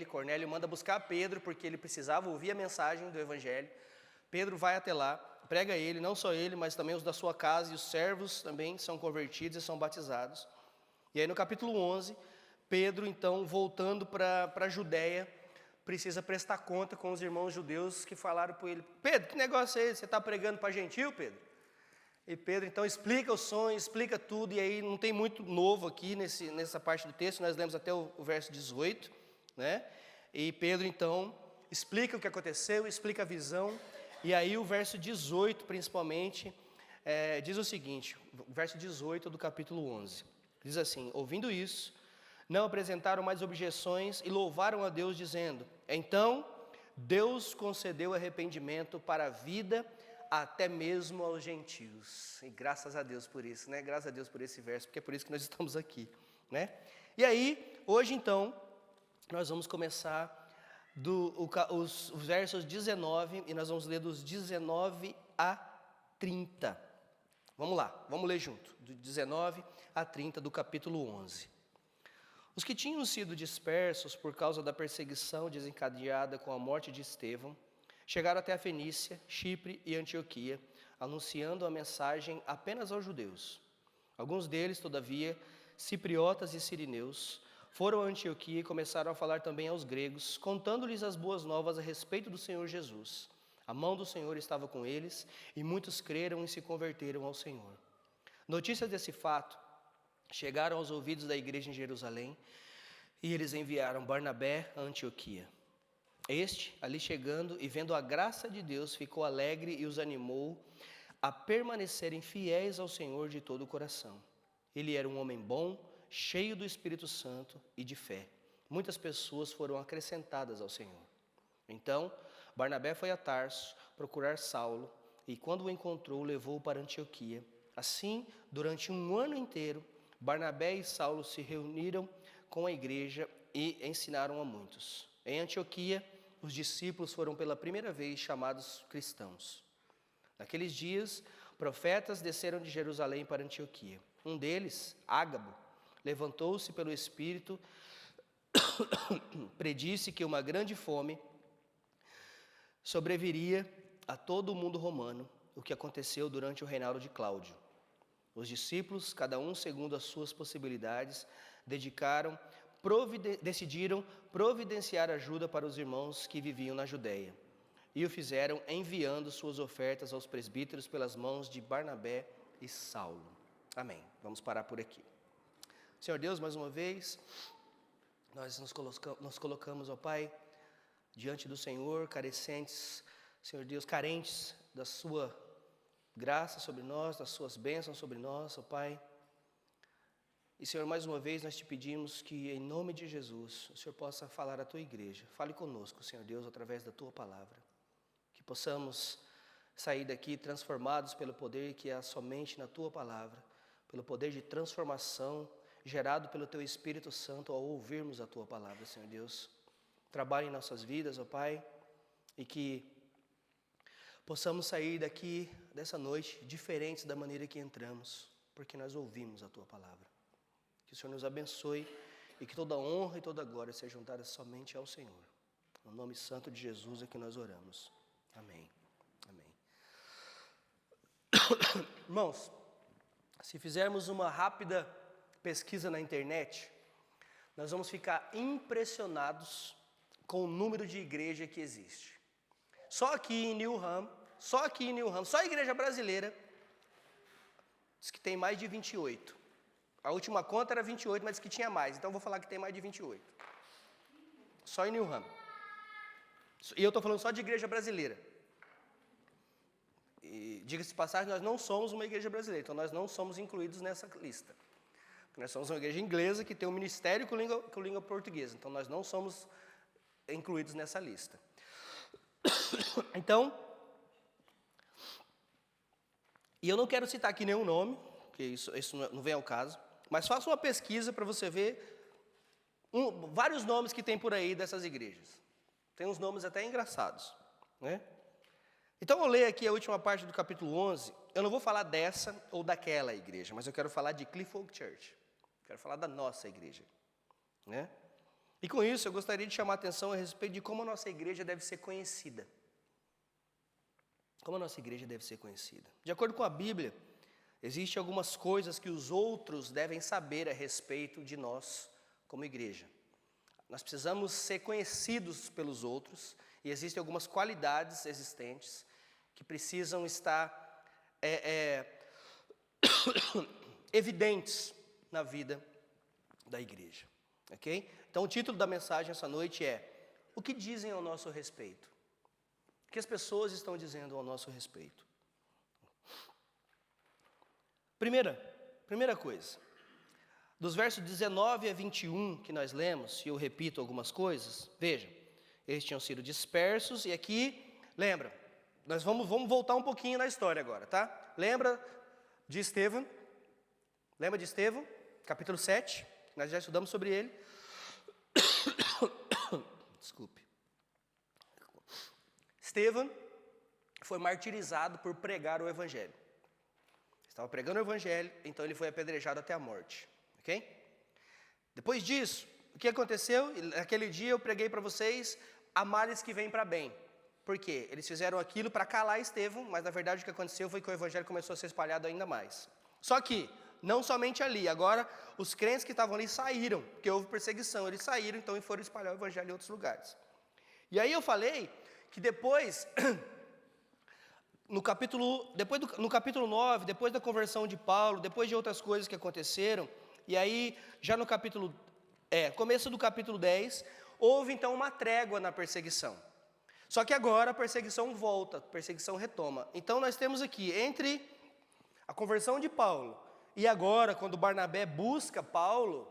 Cornélio manda buscar Pedro, porque ele precisava ouvir a mensagem do evangelho. Pedro vai até lá, prega ele, não só ele, mas também os da sua casa, e os servos também são convertidos e são batizados. E aí no capítulo 11, Pedro, então, voltando para a Judéia, precisa prestar conta com os irmãos judeus que falaram para ele: Pedro, que negócio é esse? Você está pregando para gentil, Pedro? E Pedro, então, explica o sonho, explica tudo, e aí não tem muito novo aqui nessa parte do texto, nós lemos até o verso 18, né? E Pedro, então, explica o que aconteceu, explica a visão, e aí o verso 18, principalmente, diz o seguinte, o verso 18 do capítulo 11, diz assim: ouvindo isso, não apresentaram mais objeções e louvaram a Deus, dizendo: então, Deus concedeu arrependimento para a vida até mesmo aos gentios. E graças a Deus por isso, né? Graças a Deus por esse verso, porque é por isso que nós estamos aqui, né? E aí, hoje então, nós vamos começar os versos 19, e nós vamos ler dos 19 a 30. Vamos lá, vamos ler junto, do 19 a 30 do capítulo 11. Os que tinham sido dispersos por causa da perseguição desencadeada com a morte de Estevão, chegaram até a Fenícia, Chipre e Antioquia, anunciando a mensagem apenas aos judeus. Alguns deles, todavia, cipriotas e sirineus, foram a Antioquia e começaram a falar também aos gregos, contando-lhes as boas novas a respeito do Senhor Jesus. A mão do Senhor estava com eles, e muitos creram e se converteram ao Senhor. Notícias desse fato chegaram aos ouvidos da igreja em Jerusalém, e eles enviaram Barnabé a Antioquia. Este, ali chegando e vendo a graça de Deus, ficou alegre e os animou a permanecerem fiéis ao Senhor de todo o coração. Ele era um homem bom, cheio do Espírito Santo e de fé. Muitas pessoas foram acrescentadas ao Senhor. Então, Barnabé foi a Tarso procurar Saulo, e quando o encontrou, levou-o para Antioquia. Assim, durante um ano inteiro, Barnabé e Saulo se reuniram com a igreja e ensinaram a muitos. Em Antioquia, os discípulos foram pela primeira vez chamados cristãos. Naqueles dias, profetas desceram de Jerusalém para Antioquia. Um deles, Ágabo, levantou-se pelo Espírito, predisse que uma grande fome sobreviria a todo o mundo romano, o que aconteceu durante o reinado de Cláudio. Os discípulos, cada um segundo as suas possibilidades, decidiram providenciar ajuda para os irmãos que viviam na Judéia. E o fizeram enviando suas ofertas aos presbíteros pelas mãos de Barnabé e Saulo. Amém. Vamos parar por aqui. Senhor Deus, mais uma vez, nós nos colocamos, ó Pai, diante do Senhor, carecentes, Senhor Deus, carentes da sua graça sobre nós, das suas bênçãos sobre nós, ó Pai. E, Senhor, mais uma vez nós te pedimos que, em nome de Jesus, o Senhor possa falar à tua igreja. Fale conosco, Senhor Deus, através da tua palavra. Que possamos sair daqui transformados pelo poder que há somente na tua palavra, pelo poder de transformação gerado pelo teu Espírito Santo ao ouvirmos a tua palavra, Senhor Deus. Trabalhe em nossas vidas, ó Pai, e que possamos sair daqui dessa noite diferentes da maneira que entramos, porque nós ouvimos a tua palavra. Que o Senhor nos abençoe e que toda honra e toda glória sejam dadas somente ao Senhor. No nome santo de Jesus é que nós oramos. Amém. Amém. Irmãos, se fizermos uma rápida pesquisa na internet, nós vamos ficar impressionados com o número de igreja que existe. Só aqui em Newham, só a igreja brasileira, diz que tem mais de 28. A última conta era 28, mas diz que tinha mais, então eu vou falar que tem mais de 28. Só em Newham. E eu estou falando só de igreja brasileira. E diga-se de passagem, nós não somos uma igreja brasileira, então nós não somos incluídos nessa lista. Nós somos uma igreja inglesa que tem um ministério com língua portuguesa, então nós não somos incluídos nessa lista. Então, e eu não quero citar aqui nenhum nome, porque isso não vem ao caso, mas faça uma pesquisa para você ver vários nomes que tem por aí dessas igrejas. Tem uns nomes até engraçados, né? Então, eu leio aqui a última parte do capítulo 11. Eu não vou falar dessa ou daquela igreja, mas eu quero falar de Cliff Oak Church. Quero falar da nossa igreja, né? E com isso eu gostaria de chamar a atenção a respeito de como a nossa igreja deve ser conhecida. Como a nossa igreja deve ser conhecida. De acordo com a Bíblia, existem algumas coisas que os outros devem saber a respeito de nós como igreja. Nós precisamos ser conhecidos pelos outros e existem algumas qualidades existentes que precisam estar evidentes na vida da igreja. Ok? Então o título da mensagem essa noite é: o que dizem ao nosso respeito? O que as pessoas estão dizendo ao nosso respeito? Primeira coisa, dos versos 19 a 21 que nós lemos, e eu repito algumas coisas, veja, eles tinham sido dispersos, e aqui, lembra, nós vamos voltar um pouquinho na história agora, tá? Lembra de Estevão, capítulo 7, nós já estudamos sobre ele. Desculpe. Estevão foi martirizado por pregar o evangelho. Estava pregando o evangelho, então ele foi apedrejado até a morte. Ok? Depois disso, o que aconteceu? Naquele dia eu preguei para vocês há males que vêm para bem. Por quê? Eles fizeram aquilo para calar Estevão, mas na verdade o que aconteceu foi que o evangelho começou a ser espalhado ainda mais. Só que, não somente ali, agora os crentes que estavam ali saíram, porque houve perseguição, eles saíram então e foram espalhar o evangelho em outros lugares. E aí eu falei que depois, no capítulo 9, depois da conversão de Paulo, depois de outras coisas que aconteceram, e aí já no começo do capítulo 10, houve então uma trégua na perseguição. Só que agora a perseguição volta, a perseguição retoma. Então nós temos aqui, entre a conversão de Paulo e agora, quando Barnabé busca Paulo,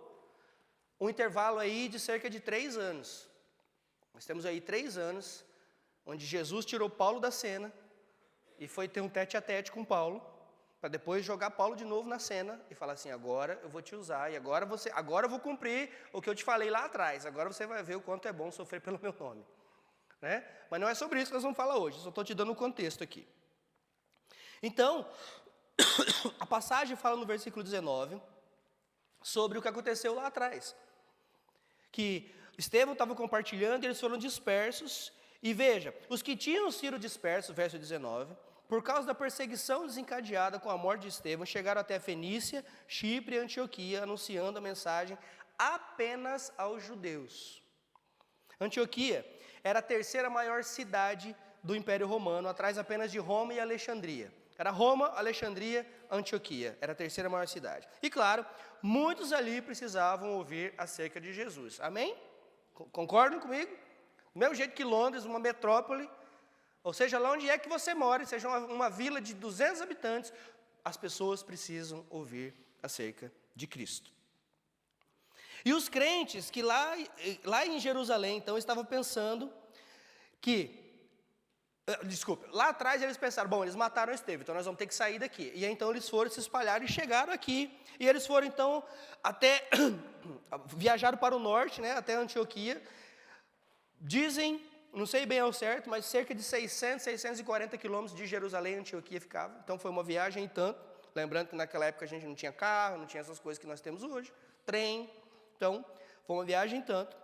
um intervalo aí de cerca de 3 anos. Nós temos aí 3 anos, onde Jesus tirou Paulo da cena e foi ter um tete-a-tete com Paulo, para depois jogar Paulo de novo na cena e falar assim: agora eu vou te usar, e agora eu vou cumprir o que eu te falei lá atrás, agora você vai ver o quanto é bom sofrer pelo meu nome. Né? Mas não é sobre isso que nós vamos falar hoje, só estou te dando um contexto aqui. Então, a passagem fala no versículo 19 sobre o que aconteceu lá atrás. Que Estevão estava compartilhando e eles foram dispersos. E veja, os que tinham sido dispersos, verso 19, por causa da perseguição desencadeada com a morte de Estevão, chegaram até Fenícia, Chipre e Antioquia, anunciando a mensagem apenas aos judeus. Antioquia era a 3ª maior cidade do Império Romano, atrás apenas de Roma e Alexandria. Era Roma, Alexandria, Antioquia, era a 3ª maior cidade. E claro, muitos ali precisavam ouvir acerca de Jesus. Amém? Concordam comigo? Do mesmo jeito que Londres, uma metrópole, ou seja, lá onde é que você mora, seja uma vila de 200 habitantes, as pessoas precisam ouvir acerca de Cristo. E os crentes que lá em Jerusalém, então, estavam pensando lá atrás eles pensaram: bom, eles mataram Estevão, então nós vamos ter que sair daqui. E aí, então eles foram, se espalharam e chegaram aqui. E eles foram então viajaram para o norte, né, até Antioquia. Dizem, não sei bem ao certo, mas cerca de 640 quilômetros de Jerusalém a Antioquia ficava. Então foi uma viagem em tanto. Lembrando que naquela época a gente não tinha carro, não tinha essas coisas que nós temos hoje, trem. Então foi uma viagem em tanto.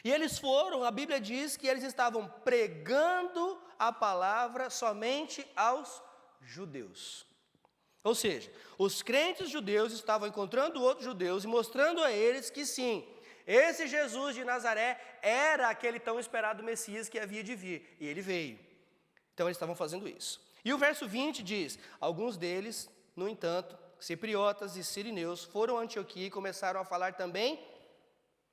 E eles foram, a Bíblia diz que eles estavam pregando a palavra somente aos judeus. Ou seja, os crentes judeus estavam encontrando outros judeus e mostrando a eles que sim, esse Jesus de Nazaré era aquele tão esperado Messias que havia de vir. E ele veio. Então eles estavam fazendo isso. E o verso 20 diz: alguns deles, no entanto, cipriotas e sirineus, foram a Antioquia e começaram a falar também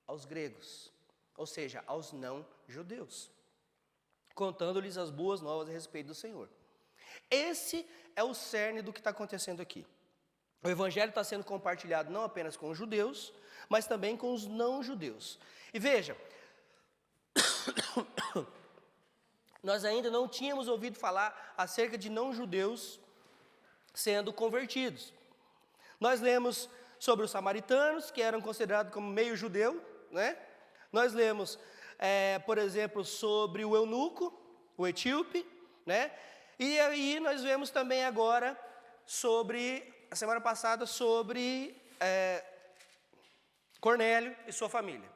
aos gregos, ou seja, aos não-judeus, contando-lhes as boas novas a respeito do Senhor. Esse é o cerne do que está acontecendo aqui. O evangelho está sendo compartilhado não apenas com os judeus, mas também com os não-judeus. E veja, nós ainda não tínhamos ouvido falar acerca de não-judeus sendo convertidos. Nós lemos sobre os samaritanos, que eram considerados como meio judeu, né? Nós lemos, por exemplo, sobre o eunuco, o etíope, né? E aí nós vemos também agora a semana passada, sobre Cornélio e sua família.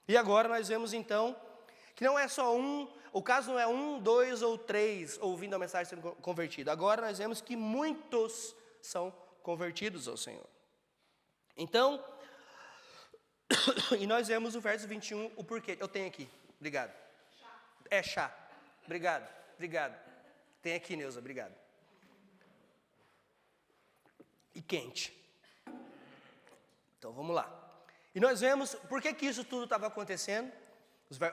E agora nós vemos então que não é só o caso não é 1, 2 ou 3 ouvindo a mensagem sendo convertido. Agora nós vemos que muitos são convertidos ao Senhor. Então, e nós vemos o verso 21, o porquê. Eu tenho aqui, obrigado. É chá, obrigado. Tem aqui, Neuza, obrigado. E quente. Então vamos lá. E nós vemos por que isso tudo estava acontecendo.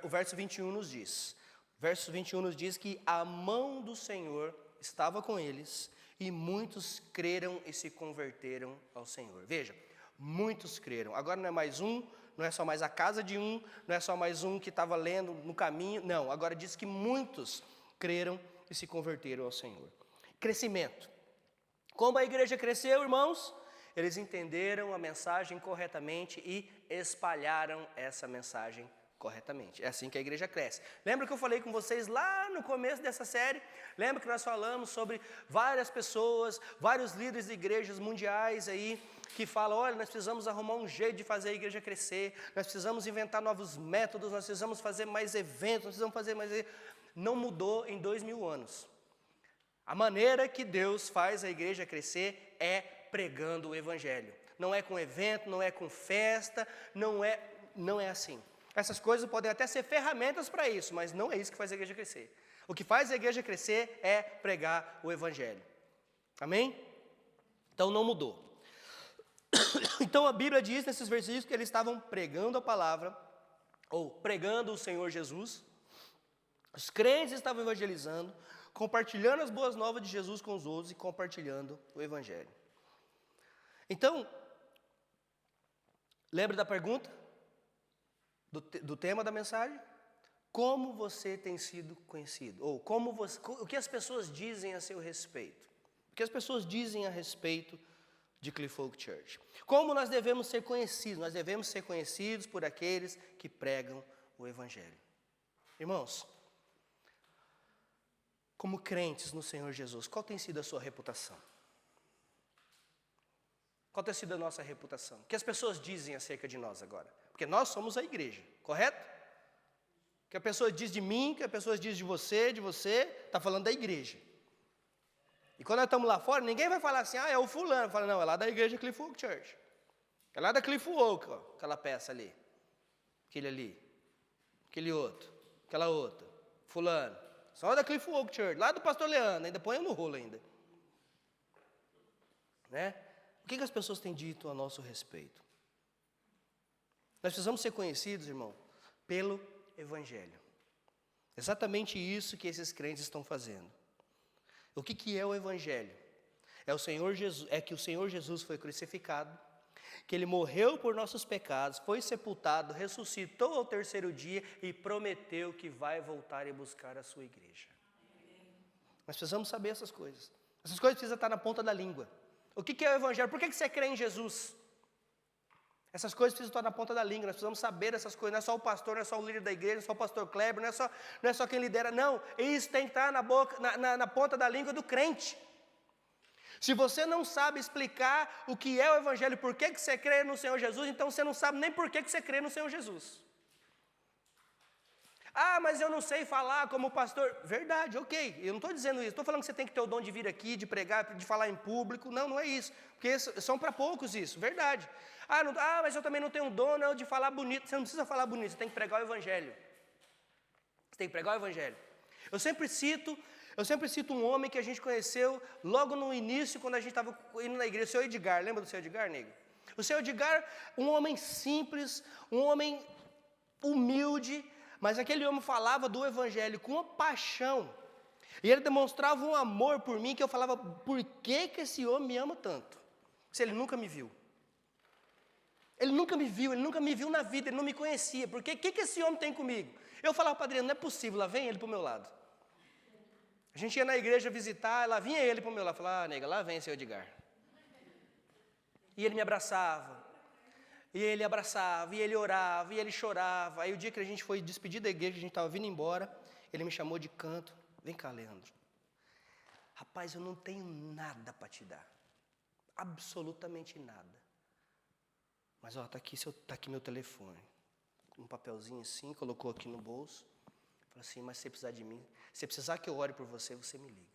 O verso 21 nos diz. O verso 21 nos diz que a mão do Senhor estava com eles e muitos creram e se converteram ao Senhor. Veja, muitos creram. Agora não é mais um, não é só mais a casa de um, não é só mais um que estava lendo no caminho. Não, agora diz que muitos creram e se converteram ao Senhor. Crescimento. Como a igreja cresceu, irmãos? Eles entenderam a mensagem corretamente e espalharam essa mensagem corretamente. É assim que a igreja cresce. Lembra que eu falei com vocês lá no começo dessa série? Lembra que nós falamos sobre várias pessoas, vários líderes de igrejas mundiais aí, que falam, olha, nós precisamos arrumar um jeito de fazer a igreja crescer, nós precisamos inventar novos métodos, nós precisamos fazer mais eventos, nós precisamos fazer mais... Não mudou em 2000 anos. A maneira que Deus faz a igreja crescer é pregando o evangelho. Não é com evento, não é com festa, não é assim. Essas coisas podem até ser ferramentas para isso, mas não é isso que faz a igreja crescer. O que faz a igreja crescer é pregar o evangelho. Amém? Então não mudou. Então a Bíblia diz nesses versículos que eles estavam pregando a palavra, ou pregando o Senhor Jesus. Os crentes estavam evangelizando, compartilhando as boas novas de Jesus com os outros e compartilhando o evangelho. Então, lembra da pergunta? Do tema da mensagem? Como você tem sido conhecido? Ou o que as pessoas dizem a seu respeito? O que as pessoas dizem a respeito de Cliff Oak Church? Como nós devemos ser conhecidos? Nós devemos ser conhecidos por aqueles que pregam o evangelho. Irmãos, como crentes no Senhor Jesus, qual tem sido a sua reputação? Qual tem sido a nossa reputação? O que as pessoas dizem acerca de nós agora? Porque nós somos a igreja, correto? O que a pessoa diz de mim, o que a pessoa diz de você, está falando da igreja. E quando nós estamos lá fora, ninguém vai falar assim, é o fulano. Fala, não, é lá da igreja Cliff Oak Church. É lá da Cliff Oak, ó, aquela peça ali. Aquele ali. Aquele outro. Aquela outra. Fulano. Só da Cliff Oak Church, lá do pastor Leandro, ainda põe no rolo ainda. Né? O que as pessoas têm dito a nosso respeito? Nós precisamos ser conhecidos, irmão, pelo evangelho. Exatamente isso que esses crentes estão fazendo. O que é o evangelho? É que o Senhor Jesus foi crucificado, que Ele morreu por nossos pecados, foi sepultado, ressuscitou ao terceiro dia e prometeu que vai voltar e buscar a sua igreja. Nós precisamos saber essas coisas. Essas coisas precisam estar na ponta da língua. O que é o evangelho? Por que você crê em Jesus? Essas coisas precisam estar na ponta da língua. Nós precisamos saber essas coisas. Não é só o pastor, não é só o líder da igreja, não é só o pastor Kleber, não é só quem lidera. Não, isso tem que estar na ponta da língua do crente. Se você não sabe explicar o que é o evangelho, por que você crê no Senhor Jesus, então você não sabe nem por que você crê no Senhor Jesus. Ah, mas eu não sei falar como pastor. Verdade, ok, eu não estou dizendo isso. Estou falando que você tem que ter o dom de vir aqui, de pregar, de falar em público. Não, não é isso. Porque são para poucos isso, verdade. Mas eu também não tenho um dom não, de falar bonito. Você não precisa falar bonito, você tem que pregar o evangelho. Você tem que pregar o evangelho. Eu sempre cito um homem que a gente conheceu logo no início, quando a gente estava indo na igreja, o seu Edgar. Lembra do seu Edgar, nego? O seu Edgar, um homem simples, um homem humilde, mas aquele homem falava do evangelho com uma paixão. E ele demonstrava um amor por mim que eu falava, por que esse homem me ama tanto? Se ele nunca me viu. Ele nunca me viu na vida, ele não me conhecia. Porque o que esse homem tem comigo? Eu falava para Adriano, não é possível, lá vem ele para o meu lado. A gente ia na igreja visitar, lá vinha ele para o meu lado. Falava, nega, lá vem seu Edgar. E ele me abraçava. E ele abraçava, e ele orava, e ele chorava. Aí o dia que a gente foi despedir da igreja, a gente estava vindo embora, ele me chamou de canto. Vem cá, Leandro. Rapaz, eu não tenho nada para te dar. Absolutamente nada. Mas, ó, tá aqui meu telefone. um papelzinho assim, colocou aqui no bolso. Falou assim, mas se você precisar de mim, se precisar que eu ore por você, você me liga.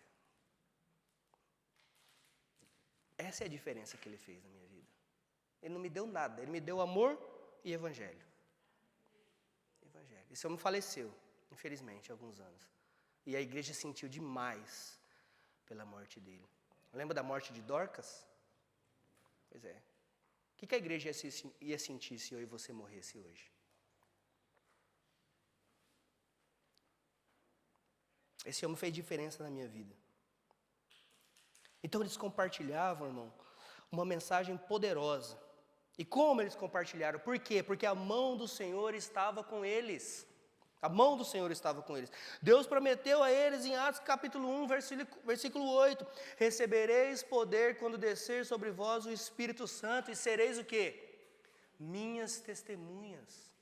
Essa é a diferença que ele fez na minha vida. Ele não me deu nada, ele me deu amor e evangelho. Esse homem faleceu, infelizmente, há alguns anos. E a igreja sentiu demais pela morte dele. Lembra da morte de Dorcas? Pois é. O que a igreja ia sentir se eu e você morresse hoje? Esse homem fez diferença na minha vida. Então eles compartilhavam, irmão, uma mensagem poderosa. E como eles compartilharam? Por quê? Porque a mão do Senhor estava com eles. A mão do Senhor estava com eles. Deus prometeu a eles em Atos capítulo 1, versículo 8. Recebereis poder quando descer sobre vós o Espírito Santo e sereis o quê? Minhas testemunhas.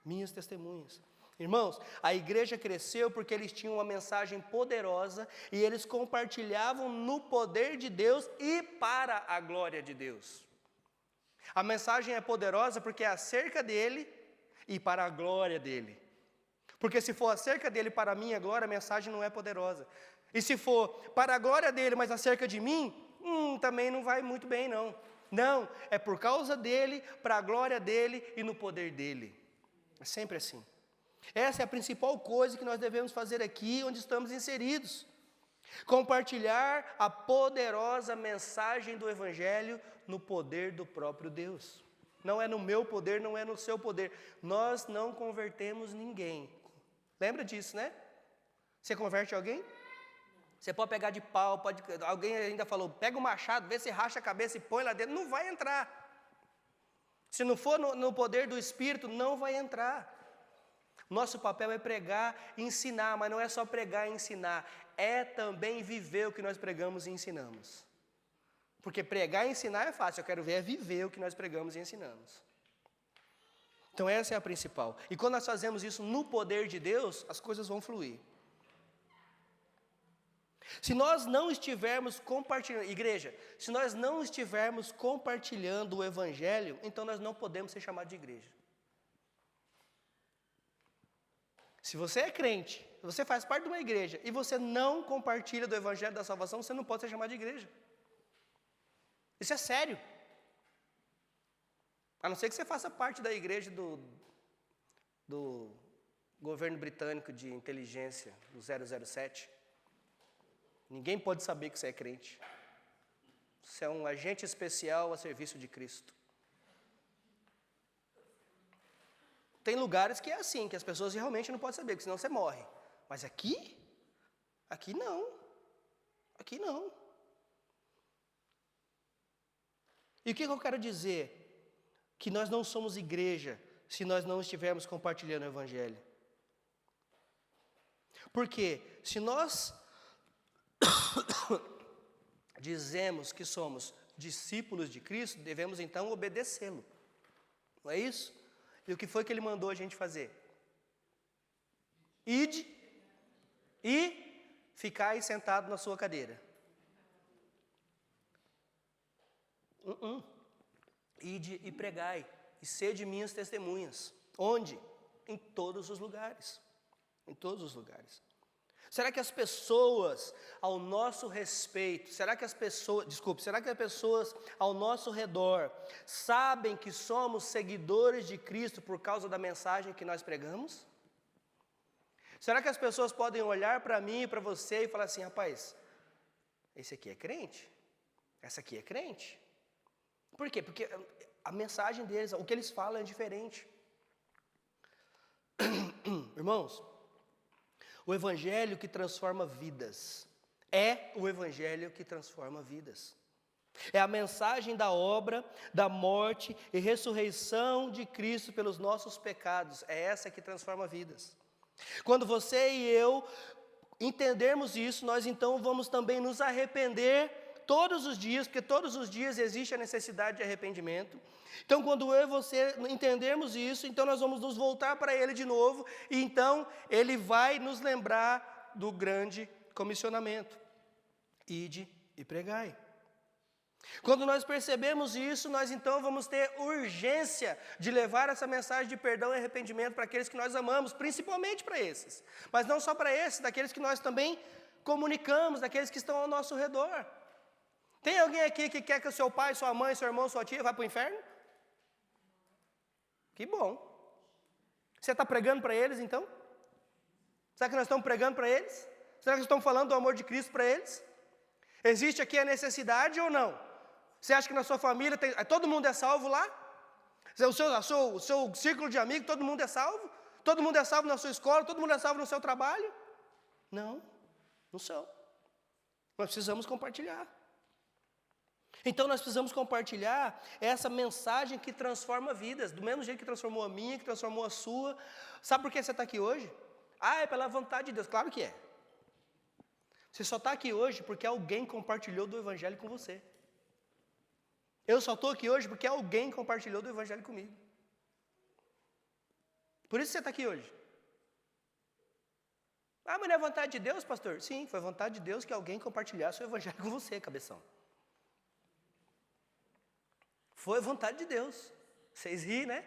Minhas testemunhas. Irmãos, a igreja cresceu porque eles tinham uma mensagem poderosa e eles compartilhavam no poder de Deus e para a glória de Deus. A mensagem é poderosa porque é acerca dele e para a glória dele. Porque se for acerca dele para a minha glória, a mensagem não é poderosa. E se for para a glória dele, mas acerca de mim, também não vai muito bem, não. Não, é por causa dele, para a glória dele e no poder dele. É sempre assim. Essa é a principal coisa que nós devemos fazer aqui, onde estamos inseridos. Compartilhar a poderosa mensagem do Evangelho no poder do próprio Deus. Não é no meu poder, não é no seu poder. Nós não convertemos ninguém. Lembra disso, né? Você converte alguém? Você pode pegar de pau, alguém ainda falou, pega o machado, vê se racha a cabeça e põe lá dentro. Não vai entrar. Se não for no poder do Espírito, não vai entrar. Nosso papel é pregar e ensinar, mas não é só pregar e ensinar, é também viver o que nós pregamos e ensinamos. Porque pregar e ensinar é fácil, eu quero ver é viver o que nós pregamos e ensinamos. Então essa é a principal. E quando nós fazemos isso no poder de Deus, as coisas vão fluir. Se nós não estivermos compartilhando, igreja, se nós não estivermos compartilhando o Evangelho, então nós não podemos ser chamados de igreja. Se você é crente, você faz parte de uma igreja e você não compartilha do Evangelho da salvação, você não pode ser chamado de igreja. Isso é sério. A não ser que você faça parte da igreja do governo britânico de inteligência, do 007. Ninguém pode saber que você é crente. Você é um agente especial a serviço de Cristo. Tem lugares que é assim, que as pessoas realmente não podem saber, porque senão você morre. Mas aqui não. Aqui não. E o que eu quero dizer? Que nós não somos igreja se nós não estivermos compartilhando o Evangelho. Porque se nós dizemos que somos discípulos de Cristo, devemos então obedecê-lo. Não é isso? E o que foi que ele mandou a gente fazer? Ide e ficai sentado na sua cadeira. Ide e pregai, e sede minhas testemunhas. Onde? Em todos os lugares. Em todos os lugares. Será que as pessoas ao nosso respeito, será que as pessoas ao nosso redor sabem que somos seguidores de Cristo por causa da mensagem que nós pregamos? Será que as pessoas podem olhar para mim e para você e falar assim, rapaz, esse aqui é crente? Essa aqui é crente? Por quê? Porque a mensagem deles, o que eles falam é diferente. Irmãos, o Evangelho que transforma vidas, é o Evangelho que transforma vidas. É a mensagem da obra, da morte e ressurreição de Cristo pelos nossos pecados, é essa que transforma vidas. Quando você e eu entendermos isso, nós então vamos também nos arrepender todos os dias, porque todos os dias existe a necessidade de arrependimento. Então, quando eu e você entendermos isso, então nós vamos nos voltar para Ele de novo, e então Ele vai nos lembrar do grande comissionamento. Ide e pregai. Quando nós percebemos isso, nós então vamos ter urgência de levar essa mensagem de perdão e arrependimento para aqueles que nós amamos, principalmente para esses. Mas não só para esses, daqueles que nós também comunicamos, daqueles que estão ao nosso redor. Tem alguém aqui que quer que o seu pai, sua mãe, seu irmão, sua tia vá para o inferno? Que bom. Você está pregando para eles então? Será que nós estamos pregando para eles? Será que nós estamos falando do amor de Cristo para eles? Existe aqui a necessidade ou não? Você acha que na sua família todo mundo é salvo lá? O seu círculo de amigos, todo mundo é salvo? Todo mundo é salvo na sua escola? Todo mundo é salvo no seu trabalho? Não, não são. Nós precisamos compartilhar. Então nós precisamos compartilhar essa mensagem que transforma vidas, do mesmo jeito que transformou a minha, que transformou a sua. Sabe por que você está aqui hoje? É pela vontade de Deus, claro que é. Você só está aqui hoje porque alguém compartilhou do Evangelho com você. Eu só estou aqui hoje porque alguém compartilhou do Evangelho comigo. Por isso você está aqui hoje. Mas não é vontade de Deus, pastor? Sim, foi vontade de Deus que alguém compartilhasse o Evangelho com você, cabeção. Foi vontade de Deus. Vocês riem, né?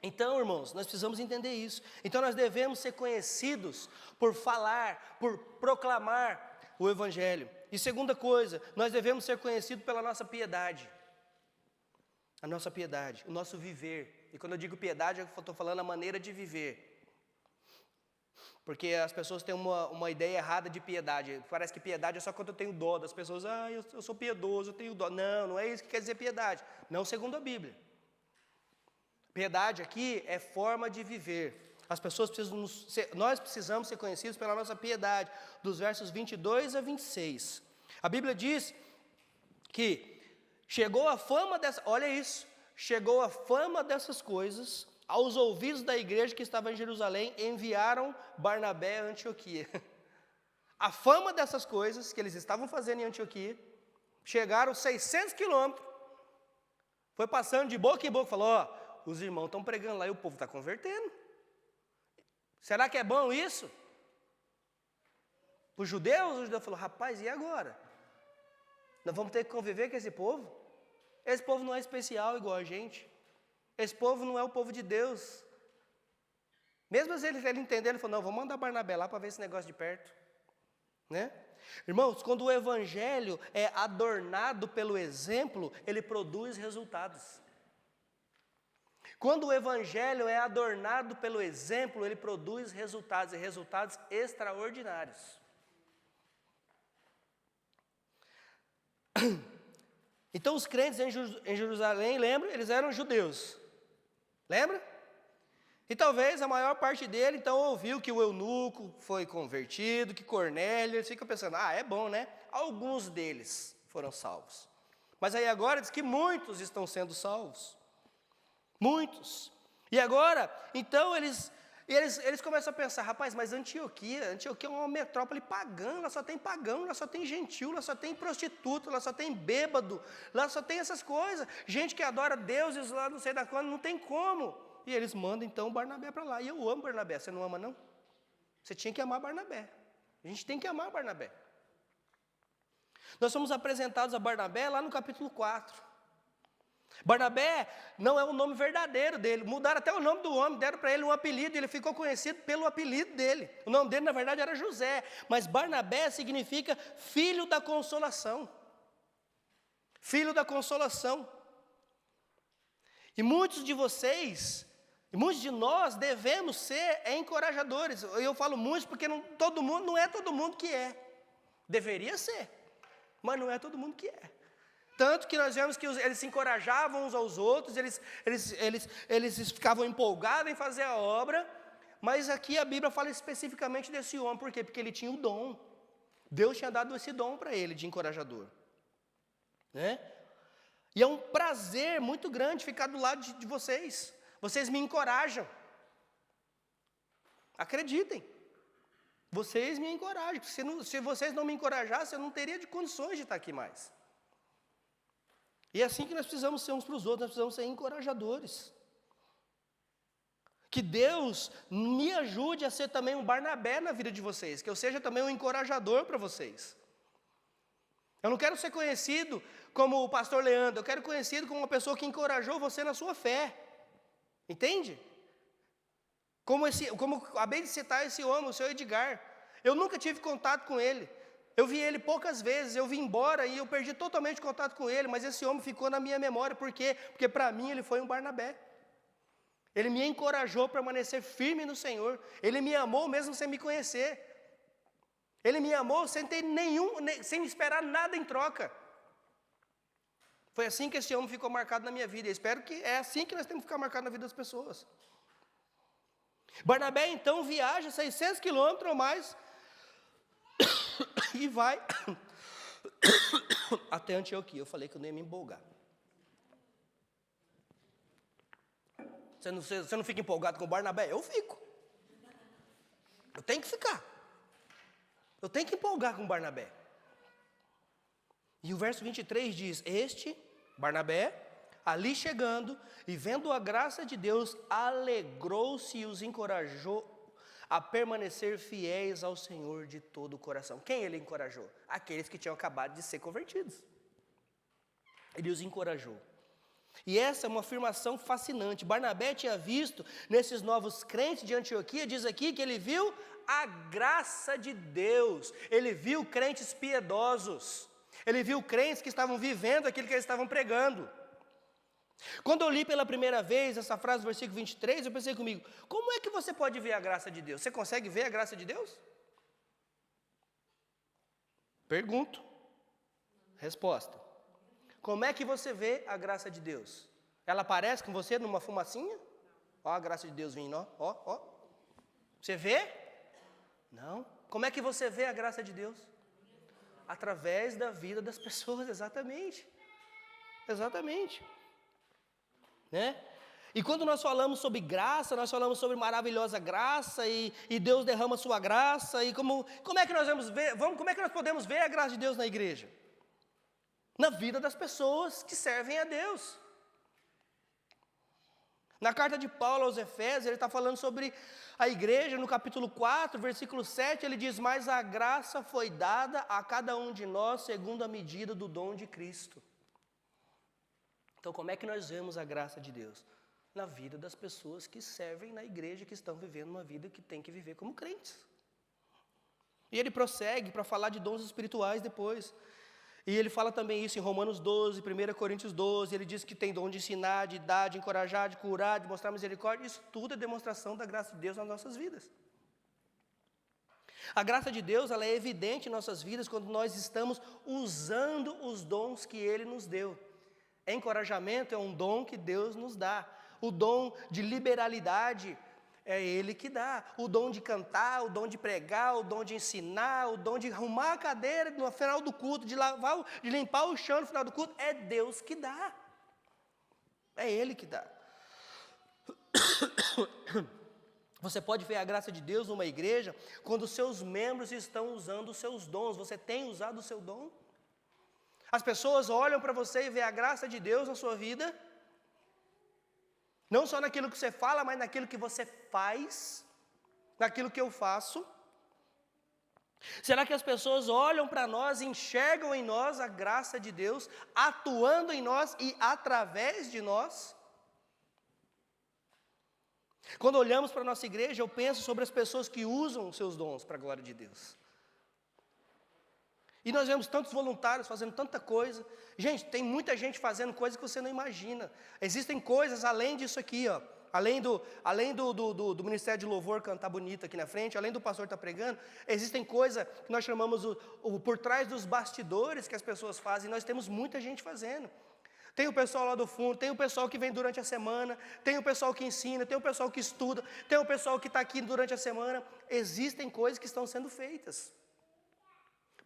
Então, irmãos, nós precisamos entender isso. Então, nós devemos ser conhecidos por falar, por proclamar o Evangelho. E segunda coisa, nós devemos ser conhecidos pela nossa piedade. A nossa piedade, o nosso viver. E quando eu digo piedade, eu estou falando a maneira de viver. Porque as pessoas têm uma ideia errada de piedade. Parece que piedade é só quando eu tenho dó das pessoas. Eu sou piedoso, eu tenho dó. Não, não é isso que quer dizer piedade. Não segundo a Bíblia. Piedade aqui é forma de viver. Nós precisamos ser conhecidos pela nossa piedade, dos versos 22 a 26. A Bíblia diz que chegou a fama chegou a fama dessas coisas aos ouvidos da igreja que estava em Jerusalém, enviaram Barnabé a Antioquia. A fama dessas coisas que eles estavam fazendo em Antioquia, chegaram 600 quilômetros, foi passando de boca em boca, falou, os irmãos estão pregando lá e o povo está convertendo. Será que é bom isso? Para os judeus, o judeu falou, rapaz, e agora? Nós vamos ter que conviver com esse povo? Esse povo não é especial igual a gente. Esse povo não é o povo de Deus. Mesmo ele entendendo, ele falou, não, vamos mandar Barnabé lá para ver esse negócio de perto. Né? Irmãos, quando o Evangelho é adornado pelo exemplo, ele produz resultados. Quando o Evangelho é adornado pelo exemplo, ele produz resultados, e resultados extraordinários. Então os crentes em Jerusalém, lembra? Eles eram judeus. Lembra? E talvez a maior parte dele, então, ouviu que o eunuco foi convertido, que Cornélio, eles ficam pensando, é bom, né? Alguns deles foram salvos. Mas aí agora diz que muitos estão sendo salvos. Muitos. E agora, então, eles começam a pensar, rapaz, mas Antioquia é uma metrópole pagã, lá só tem pagão, lá só tem gentil, lá só tem prostituta, lá só tem bêbado, lá só tem essas coisas. Gente que adora deuses lá não sei da quando, não tem como. E eles mandam então o Barnabé para lá. E eu amo Barnabé, você não ama não? Você tinha que amar Barnabé. A gente tem que amar Barnabé. Nós somos apresentados a Barnabé lá no capítulo 4. Barnabé não é o nome verdadeiro dele, mudaram até o nome do homem, deram para ele um apelido, e ele ficou conhecido pelo apelido dele. O nome dele na verdade era José, mas Barnabé significa filho da consolação. Filho da consolação. E muitos de vocês, e muitos de nós devemos ser encorajadores. Eu falo muitos porque não é todo mundo que é. Deveria ser, mas não é todo mundo que é. Tanto que nós vemos que eles se encorajavam uns aos outros, eles ficavam empolgados em fazer a obra, mas aqui a Bíblia fala especificamente desse homem, por quê? Porque ele tinha o dom. Deus tinha dado esse dom para ele de encorajador. Né? E é um prazer muito grande ficar do lado de vocês. Vocês me encorajam. Acreditem. Vocês me encorajam. Se vocês não me encorajassem, eu não teria de condições de estar aqui mais. E é assim que nós precisamos ser uns para os outros, nós precisamos ser encorajadores. Que Deus me ajude a ser também um Barnabé na vida de vocês, que eu seja também um encorajador para vocês. Eu não quero ser conhecido como o pastor Leandro, eu quero ser conhecido como uma pessoa que encorajou você na sua fé. Entende? Como acabei de citar esse homem, o seu Edgar. Eu nunca tive contato com ele. Eu vi ele poucas vezes, eu vim embora e eu perdi totalmente contato com ele, mas esse homem ficou na minha memória. Por quê? Porque para mim ele foi um Barnabé. Ele me encorajou a permanecer firme no Senhor. Ele me amou mesmo sem me conhecer. Ele me amou sem ter sem esperar nada em troca. Foi assim que esse homem ficou marcado na minha vida. Eu espero que é assim que nós temos que ficar marcado na vida das pessoas. Barnabé então viaja 600 quilômetros ou mais e vai até Antioquia. Eu falei que eu nem ia me empolgar. Você não fica empolgado com Barnabé? Eu fico. Eu tenho que ficar. Eu tenho que empolgar com Barnabé. E o verso 23 diz: Este, Barnabé, ali chegando e vendo a graça de Deus, alegrou-se e os encorajou a permanecer fiéis ao Senhor de todo o coração. Quem ele encorajou? Aqueles que tinham acabado de ser convertidos. Ele os encorajou. E essa é uma afirmação fascinante. Barnabé tinha visto nesses novos crentes de Antioquia, diz aqui que ele viu a graça de Deus. Ele viu crentes piedosos. Ele viu crentes que estavam vivendo aquilo que eles estavam pregando. Quando eu li pela primeira vez essa frase do versículo 23, eu pensei comigo, como é que você pode ver a graça de Deus? Você consegue ver a graça de Deus? Pergunto. Resposta. Como é que você vê a graça de Deus? Ela aparece com você numa fumacinha? Ó a graça de Deus vindo, ó. Você vê? Não. Como é que você vê a graça de Deus? Através da vida das pessoas, exatamente. Exatamente. Né? E quando nós falamos sobre graça, nós falamos sobre maravilhosa graça e Deus derrama sua graça. E como é que nós vamos ver? Como é que nós podemos ver a graça de Deus na igreja? Na vida das pessoas que servem a Deus. Na carta de Paulo aos Efésios, ele está falando sobre a igreja, no capítulo 4, versículo 7, ele diz: Mas a graça foi dada a cada um de nós segundo a medida do dom de Cristo. Então, como é que nós vemos a graça de Deus? Na vida das pessoas que servem na igreja, que estão vivendo uma vida que tem que viver como crentes. E ele prossegue para falar de dons espirituais depois. E ele fala também isso em Romanos 12, 1 Coríntios 12, ele diz que tem dom de ensinar, de dar, de encorajar, de curar, de mostrar misericórdia. Isso tudo é demonstração da graça de Deus nas nossas vidas. A graça de Deus, ela é evidente em nossas vidas quando nós estamos usando os dons que Ele nos deu. Encorajamento é um dom que Deus nos dá. O dom de liberalidade é Ele que dá. O dom de cantar, o dom de pregar, o dom de ensinar, o dom de arrumar a cadeira no final do culto, de limpar o chão no final do culto, é Deus que dá. É Ele que dá. Você pode ver a graça de Deus numa igreja quando os seus membros estão usando os seus dons. Você tem usado o seu dom? As pessoas olham para você e veem a graça de Deus na sua vida. Não só naquilo que você fala, mas naquilo que você faz, naquilo que eu faço. Será que as pessoas olham para nós e enxergam em nós a graça de Deus, atuando em nós e através de nós? Quando olhamos para a nossa igreja, eu penso sobre as pessoas que usam os seus dons para a glória de Deus. E nós vemos tantos voluntários fazendo tanta coisa. Gente, tem muita gente fazendo coisas que você não imagina. Existem coisas além disso aqui, ó. Além do Ministério de Louvor cantar bonito aqui na frente, além do pastor estar pregando, existem coisas que nós chamamos por trás dos bastidores que as pessoas fazem. Nós temos muita gente fazendo. Tem o pessoal lá do fundo, tem o pessoal que vem durante a semana, tem o pessoal que ensina, tem o pessoal que estuda, tem o pessoal que está aqui durante a semana. Existem coisas que estão sendo feitas.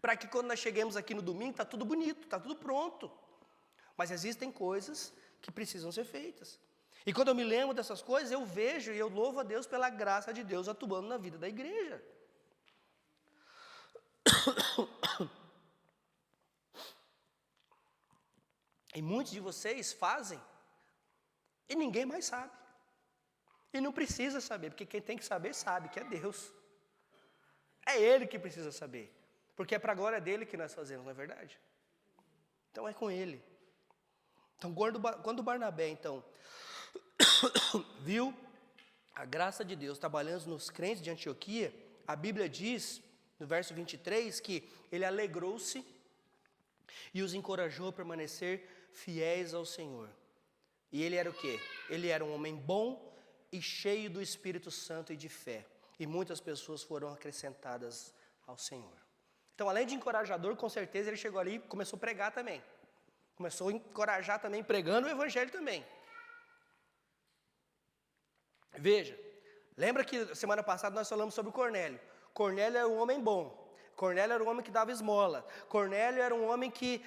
Para que quando nós cheguemos aqui no domingo, está tudo bonito, está tudo pronto. Mas existem coisas que precisam ser feitas. E quando eu me lembro dessas coisas, eu vejo e eu louvo a Deus pela graça de Deus atuando na vida da igreja. E muitos de vocês fazem e ninguém mais sabe. E não precisa saber, porque quem tem que saber sabe, que é Deus. É Ele que precisa saber. Porque é para a glória dele que nós fazemos, não é verdade? Então é com ele. Então quando Barnabé, então, viu a graça de Deus trabalhando nos crentes de Antioquia, a Bíblia diz, no verso 23, que ele alegrou-se e os encorajou a permanecer fiéis ao Senhor. E ele era o quê? Ele era um homem bom e cheio do Espírito Santo e de fé. E muitas pessoas foram acrescentadas ao Senhor. Então, além de encorajador, com certeza ele chegou ali e começou a pregar também. Começou a encorajar também, pregando o Evangelho também. Veja, lembra que semana passada nós falamos sobre o Cornélio. Cornélio era um homem bom. Cornélio era um homem que dava esmola. Cornélio era um homem que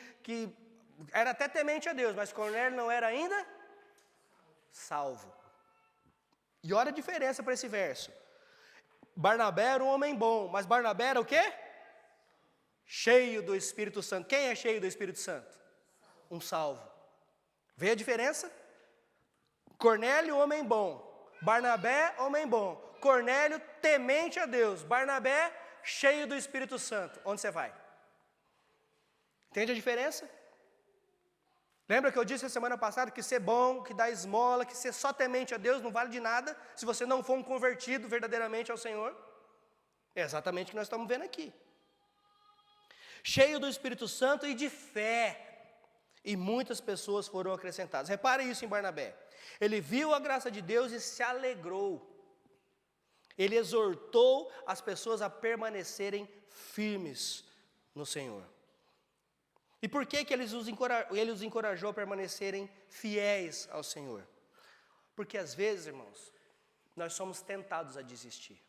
era até temente a Deus, mas Cornélio não era ainda salvo. E olha a diferença para esse verso. Barnabé era um homem bom, mas Barnabé era o quê? Cheio do Espírito Santo. Quem é cheio do Espírito Santo? Um salvo. Vê a diferença? Cornélio, homem bom. Barnabé, homem bom. Cornélio, temente a Deus. Barnabé, cheio do Espírito Santo. Onde você vai? Entende a diferença? Lembra que eu disse a semana passada que ser bom, que dar esmola, que ser só temente a Deus não vale de nada se você não for um convertido verdadeiramente ao Senhor? É exatamente o que nós estamos vendo aqui. Cheio do Espírito Santo e de fé. E muitas pessoas foram acrescentadas. Repare isso em Barnabé. Ele viu a graça de Deus e se alegrou. Ele exortou as pessoas a permanecerem firmes no Senhor. E por que ele os encorajou a permanecerem fiéis ao Senhor? Porque às vezes, irmãos, nós somos tentados a desistir.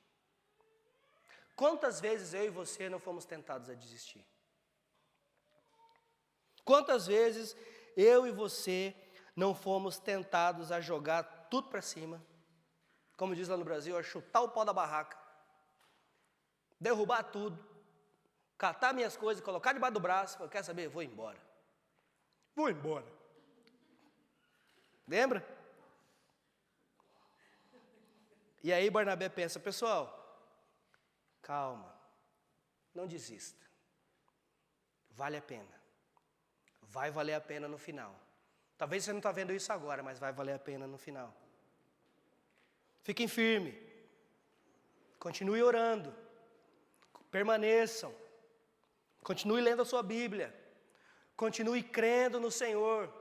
Quantas vezes eu e você não fomos tentados a desistir? Quantas vezes eu e você não fomos tentados a jogar tudo para cima, como diz lá no Brasil, a chutar o pau da barraca, derrubar tudo, catar minhas coisas, colocar debaixo do braço, falar, quer saber? Vou embora. Vou embora. Lembra? E aí Barnabé pensa, pessoal, calma, não desista. Vale a pena. Vai valer a pena no final. Talvez você não está vendo isso agora, mas vai valer a pena no final. Fiquem firmes. Continue orando. Permaneçam. Continue lendo a sua Bíblia. Continue crendo no Senhor.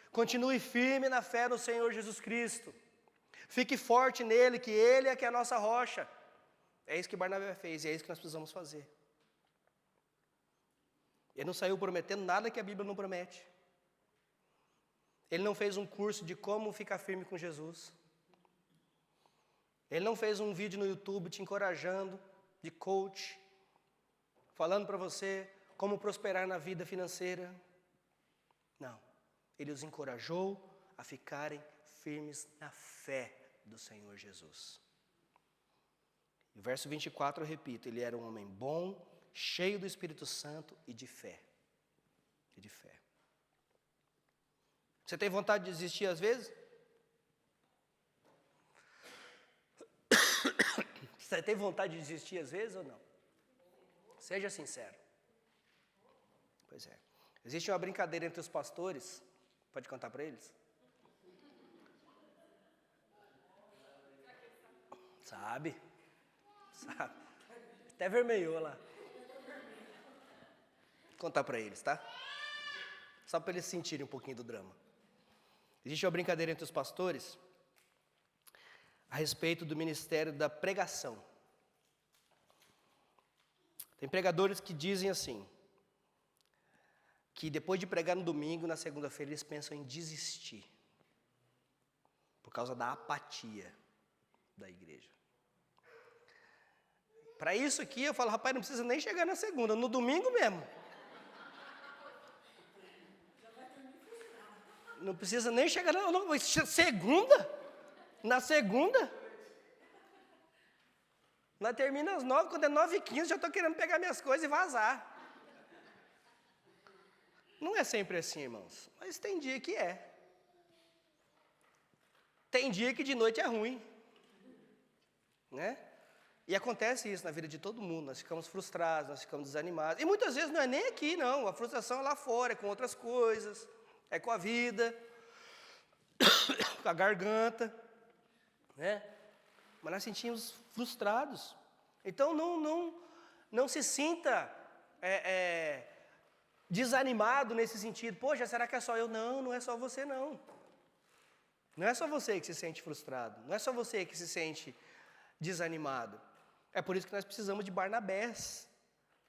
Continue firme na fé no Senhor Jesus Cristo. Fique forte nele, que ele é que é a nossa rocha. É isso que Barnabé fez e é isso que nós precisamos fazer. Ele não saiu prometendo nada que a Bíblia não promete. Ele não fez um curso de como ficar firme com Jesus. Ele não fez um vídeo no YouTube te encorajando, de coach, falando para você como prosperar na vida financeira. Não. Ele os encorajou a ficarem firmes na fé do Senhor Jesus. E o verso 24 eu repito, ele era um homem bom, cheio do Espírito Santo e de fé. E de fé. Você tem vontade de desistir às vezes? Você tem vontade de desistir às vezes ou não? Seja sincero. Pois é. Existe uma brincadeira entre os pastores, pode contar para eles? Sabe? Até vermelhou lá. Vou contar para eles, tá? Só para eles sentirem um pouquinho do drama. Existe uma brincadeira entre os pastores a respeito do ministério da pregação. Tem pregadores que dizem assim, que depois de pregar no domingo, na segunda-feira eles pensam em desistir, por causa da apatia da igreja. Para isso aqui eu falo, rapaz, não precisa nem chegar na segunda, no domingo mesmo. Não precisa nem chegar na segunda. Na segunda. Nós terminamos às 9, quando é 9h15, já estou querendo pegar minhas coisas e vazar. Não é sempre assim, irmãos, mas tem dia que é. Tem dia que de noite é ruim, né? E acontece isso na vida de todo mundo, nós ficamos frustrados, nós ficamos desanimados. E muitas vezes não é nem aqui, não, a frustração é lá fora, é com outras coisas, é com a vida, com a garganta, né? Mas nós sentimos frustrados. Então não se sinta desanimado nesse sentido. Poxa, será que é só eu? Não, não é só você não. Não é só você que se sente frustrado, não é só você que se sente desanimado. É por isso que nós precisamos de Barnabés,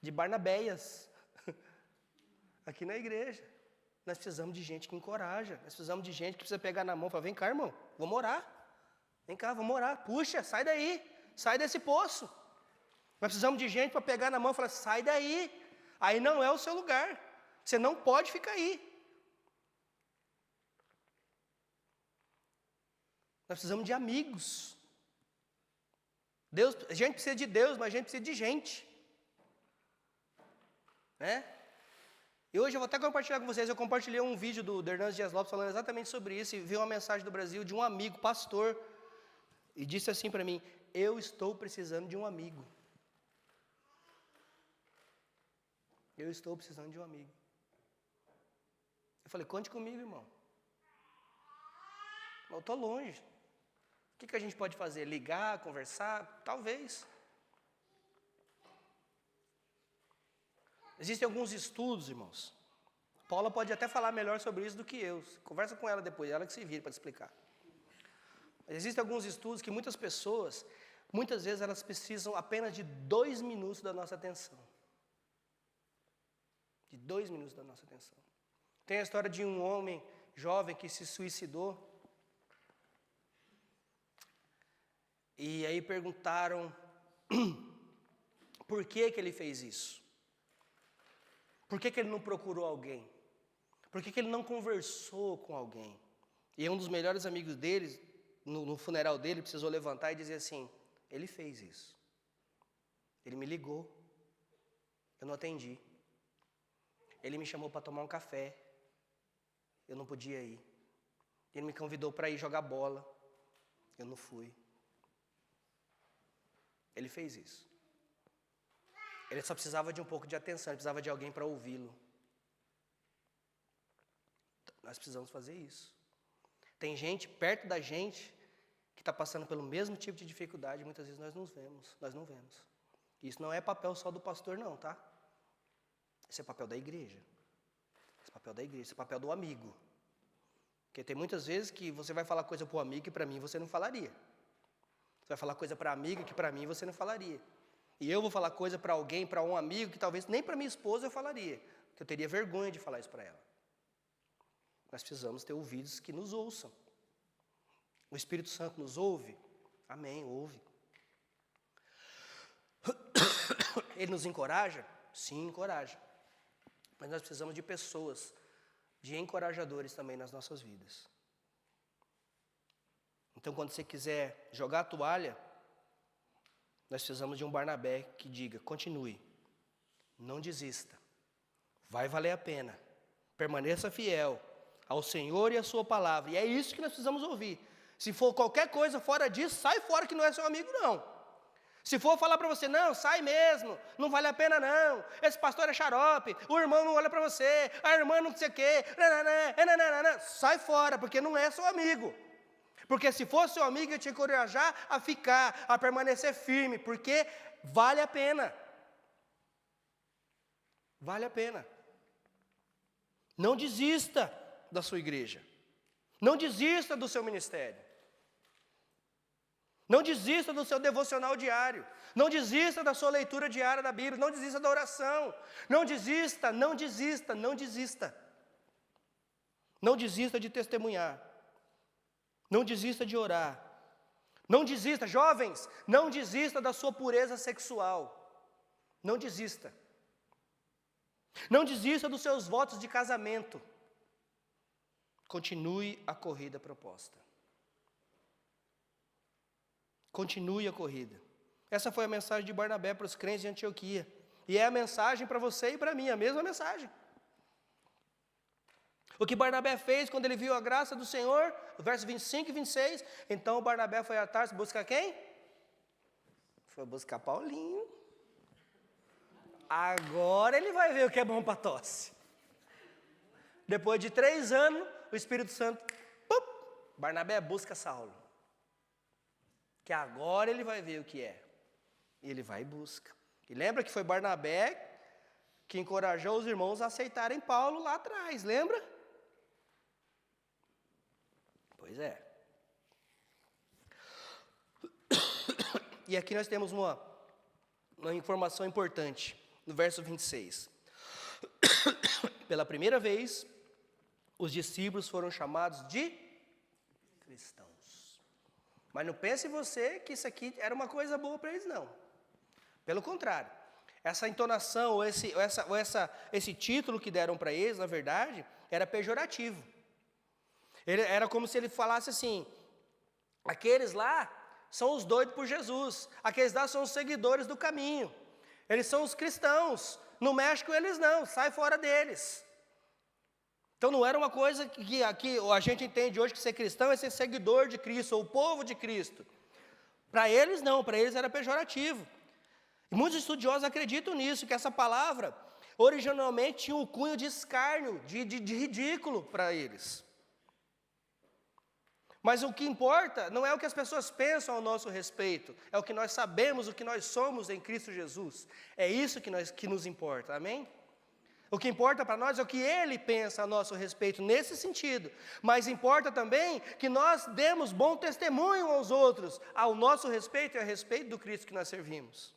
de Barnabéias, aqui na igreja. Nós precisamos de gente que encoraja, nós precisamos de gente que precisa pegar na mão e falar, vem cá, irmão, vamos orar. Vem cá, vamos orar. Puxa, sai daí, sai desse poço. Nós precisamos de gente para pegar na mão e falar, sai daí. Aí não é o seu lugar, você não pode ficar aí. Nós precisamos de amigos. A gente precisa de Deus, mas a gente precisa de gente. Né? E hoje eu vou até compartilhar com vocês, eu compartilhei um vídeo do Hernandes Dias Lopes falando exatamente sobre isso, e vi uma mensagem do Brasil de um amigo, pastor, e disse assim para mim, eu estou precisando de um amigo. Eu estou precisando de um amigo. Eu falei, conte comigo, irmão. Eu estou longe. O que a gente pode fazer? Ligar, conversar? Talvez. Existem alguns estudos, irmãos. Paula pode até falar melhor sobre isso do que eu. Conversa com ela depois, ela que se vira para te explicar. Mas existem alguns estudos que muitas pessoas, muitas vezes elas precisam apenas de 2 minutos da nossa atenção. De 2 minutos da nossa atenção. Tem a história de um homem jovem que se suicidou. E aí perguntaram por que ele fez isso. Por que ele não procurou alguém? Por que ele não conversou com alguém? E um dos melhores amigos dele, no funeral dele, precisou levantar e dizer assim, ele fez isso. Ele me ligou, eu não atendi. Ele me chamou para tomar um café, eu não podia ir. Ele me convidou para ir jogar bola, eu não fui. Ele fez isso. Ele só precisava de um pouco de atenção, ele precisava de alguém para ouvi-lo. Nós precisamos fazer isso. Tem gente perto da gente que está passando pelo mesmo tipo de dificuldade, muitas vezes nós não vemos. Isso não é papel só do pastor não, tá? Esse é papel da igreja. Esse é papel da igreja, esse é papel do amigo. Porque tem muitas vezes que você vai falar coisa para o amigo que para mim você não falaria. Você vai falar coisa para a amiga que para mim você não falaria. E eu vou falar coisa para alguém, para um amigo, que talvez nem para minha esposa eu falaria. Porque eu teria vergonha de falar isso para ela. Nós precisamos ter ouvidos que nos ouçam. O Espírito Santo nos ouve? Amém, ouve. Ele nos encoraja? Sim, encoraja. Mas nós precisamos de pessoas, de encorajadores também nas nossas vidas. Então, quando você quiser jogar a toalha, nós precisamos de um Barnabé que diga, continue, não desista, vai valer a pena, permaneça fiel ao Senhor e à sua palavra. E é isso que nós precisamos ouvir. Se for qualquer coisa fora disso, sai fora que não é seu amigo não. Se for falar para você, não, sai mesmo, não vale a pena não, esse pastor é xarope, o irmão não olha para você, a irmã não sei o quê, sai fora, porque não é seu amigo. Porque se fosse seu amigo, eu te encorajar a ficar, a permanecer firme, porque vale a pena. Vale a pena. Não desista da sua igreja. Não desista do seu ministério. Não desista do seu devocional diário. Não desista da sua leitura diária da Bíblia. Não desista da oração. Não desista, não desista, não desista. Não desista de testemunhar. Não desista de orar. Não desista, jovens, não desista da sua pureza sexual. Não desista. Não desista dos seus votos de casamento. Continue a corrida proposta. Continue a corrida. Essa foi a mensagem de Barnabé para os crentes de Antioquia. E é a mensagem para você e para mim, a mesma mensagem. O que Barnabé fez quando ele viu a graça do Senhor, verso 25 e 26, então Barnabé foi a Tarso buscar quem? Foi buscar Paulinho. Agora ele vai ver o que é bom para tosse. Depois de 3 anos, o Espírito Santo, Barnabé busca Saulo. Que agora ele vai ver o que é. E ele vai e busca. E lembra que foi Barnabé que encorajou os irmãos a aceitarem Paulo lá atrás, lembra? Pois é. E aqui nós temos uma informação importante, no verso 26. Pela primeira vez, os discípulos foram chamados de cristãos. Mas não pense você que isso aqui era uma coisa boa para eles, não. Pelo contrário, essa entonação, ou esse título que deram para eles, na verdade, era pejorativo. Era como se ele falasse assim, aqueles lá são os doidos por Jesus, aqueles lá são os seguidores do caminho, eles são os cristãos, não mexe com eles não, sai fora deles. Então não era uma coisa que a gente entende hoje que ser cristão é ser seguidor de Cristo, ou o povo de Cristo. Para eles não, para eles era pejorativo. E muitos estudiosos acreditam nisso, que essa palavra originalmente tinha um cunho de escárnio, de ridículo para eles. Mas o que importa não é o que as pessoas pensam ao nosso respeito, é o que nós sabemos, o que nós somos em Cristo Jesus. É isso que nos importa, amém? O que importa para nós é o que Ele pensa a nosso respeito nesse sentido. Mas importa também que nós demos bom testemunho aos outros, ao nosso respeito e a respeito do Cristo que nós servimos.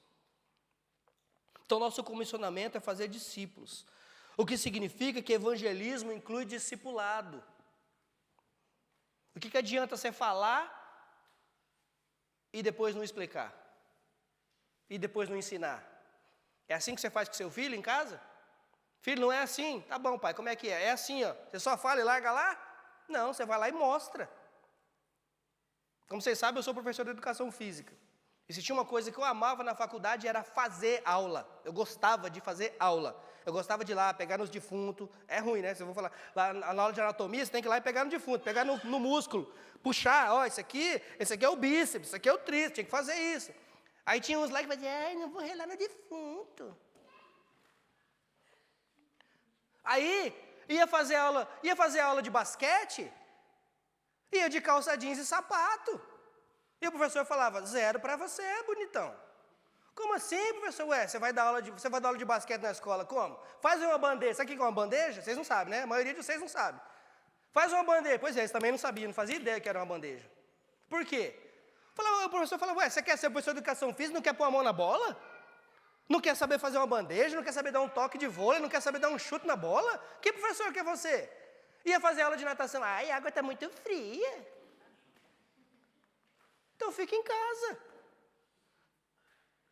Então nosso comissionamento é fazer discípulos. O que significa que evangelismo inclui discipulado. O que adianta você falar e depois não explicar? E depois não ensinar? É assim que você faz com seu filho em casa? Filho, não é assim? Tá bom, pai, como é que é? É assim, ó. Você só fala e larga lá? Não, você vai lá e mostra. Como vocês sabem, eu sou professor de educação física. E se tinha uma coisa que eu amava na faculdade era fazer aula. Eu gostava de fazer aula. Eu gostava de ir lá, pegar nos defuntos. É ruim, né? Se eu vou falar, lá na aula de anatomia, você tem que ir lá e pegar no defunto, pegar no músculo, puxar, ó, esse aqui é o bíceps, esse aqui é o tríceps, tinha que fazer isso. Aí tinha uns lá que faziam, ai, não vou relar no defunto. Aí, ia fazer aula de basquete, ia de calça jeans e sapato. E o professor falava, 0 para você, bonitão. Como assim, professor? Ué, você vai dar aula de basquete na escola, como? Faz uma bandeja. Sabe o que é uma bandeja? Vocês não sabem, né? A maioria de vocês não sabe. Faz uma bandeja. Pois é, eles também não sabiam, não fazia ideia que era uma bandeja. Por quê? O professor falava, ué, você quer ser professor de educação física, não quer pôr a mão na bola? Não quer saber fazer uma bandeja, não quer saber dar um toque de vôlei, não quer saber dar um chute na bola? Que professor que é você? Ia fazer aula de natação, ai, a água está muito fria. Então fica em casa.